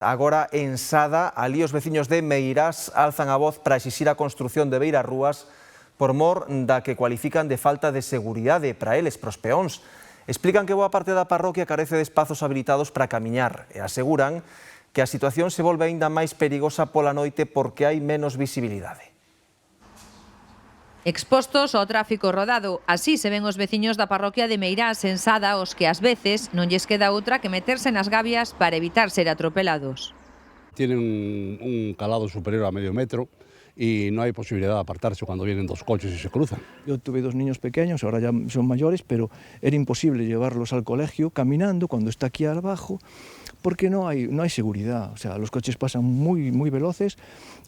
Agora en Sada, alí os veciños de Meirás alzan a voz para exixir a construción de beirarrúas por mor da que cualifican de falta de seguridade para eles, pros peóns. Explican que boa parte da parroquia carece de espazos habilitados para camiñar e aseguran que a situación se volve aínda máis perigosa pola noite porque hai menos visibilidade. Expostos ao tráfico rodado, así se ven os veciños da parroquia de Meirás en Sada, os que ás veces non lles queda outra que meterse nas gabias para evitar ser atropelados. Tienen un calado superior a medio metro y no hay posibilidad de apartarse cuando vienen dos coches y se cruzan. Yo tuve dos niños pequeños, ahora ya son mayores, pero era imposible llevarlos al colegio caminando cuando está aquí abajo, porque no hay seguridad. O sea, los coches pasan muy veloces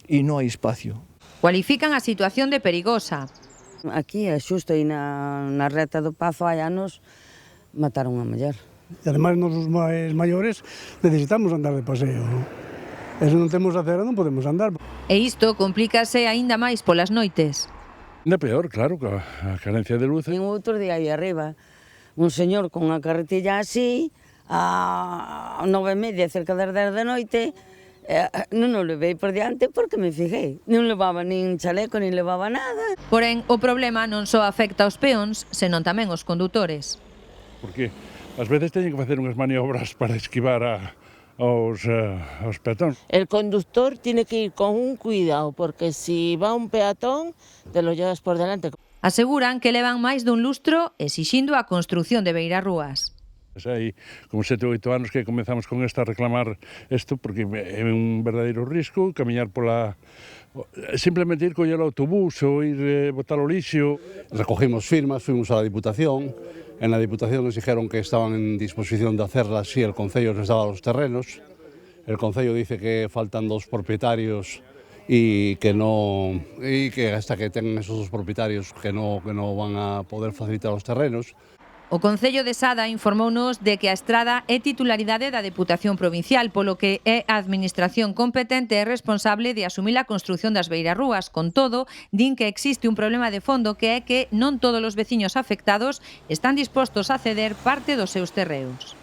y no hay espacio. Cualifican a situación de perigosa. Aquí, xusto aí na reta do Pazo, hai anos, mataron a muller. E ademais, nos os máis maiores necesitamos andar de paseo. E se non temos acera non podemos andar. E isto complícase aínda máis polas noites. Ainda peor, claro, a carencia de luz. En outro día aí arriba, un señor con a carretilla así, a 9:30, cerca das 10 da noite, non o levei por diante porque me fijei. Non levaba nin chaleco, nin levaba nada. Porén, o problema non só afecta aos peóns, senón tamén aos condutores. Porque ás veces teñen que facer unhas maniobras para esquivar aos peatóns. El conductor tiene que ir con un cuidado, porque si va un peatón, te lo llevas por delante. Aseguran que levan máis dun lustro exixindo a construción de beirarrúas. Hai como 7 ou 8 anos que comezamos con esta a reclamar isto, porque é un verdadeiro risco camiñar pola... Simplemente ir coller o autobús ou ir botar o lixo. Recogimos firmas, fuimos a la Diputación. En la Diputación nos dijeron que estaban en disposición de hacerlas si el Concello les daba los terrenos. El Concello dice que faltan 2 propietarios y que hasta que tengan esos 2 propietarios que no van a poder facilitar los terrenos. O Concello de Sada informounos de que a estrada é titularidade da Deputación Provincial, polo que é a Administración competente e responsable de asumir a construción das beirarrúas. Con todo, din que existe un problema de fondo, que é que non todos os veciños afectados están dispostos a ceder parte dos seus terreos.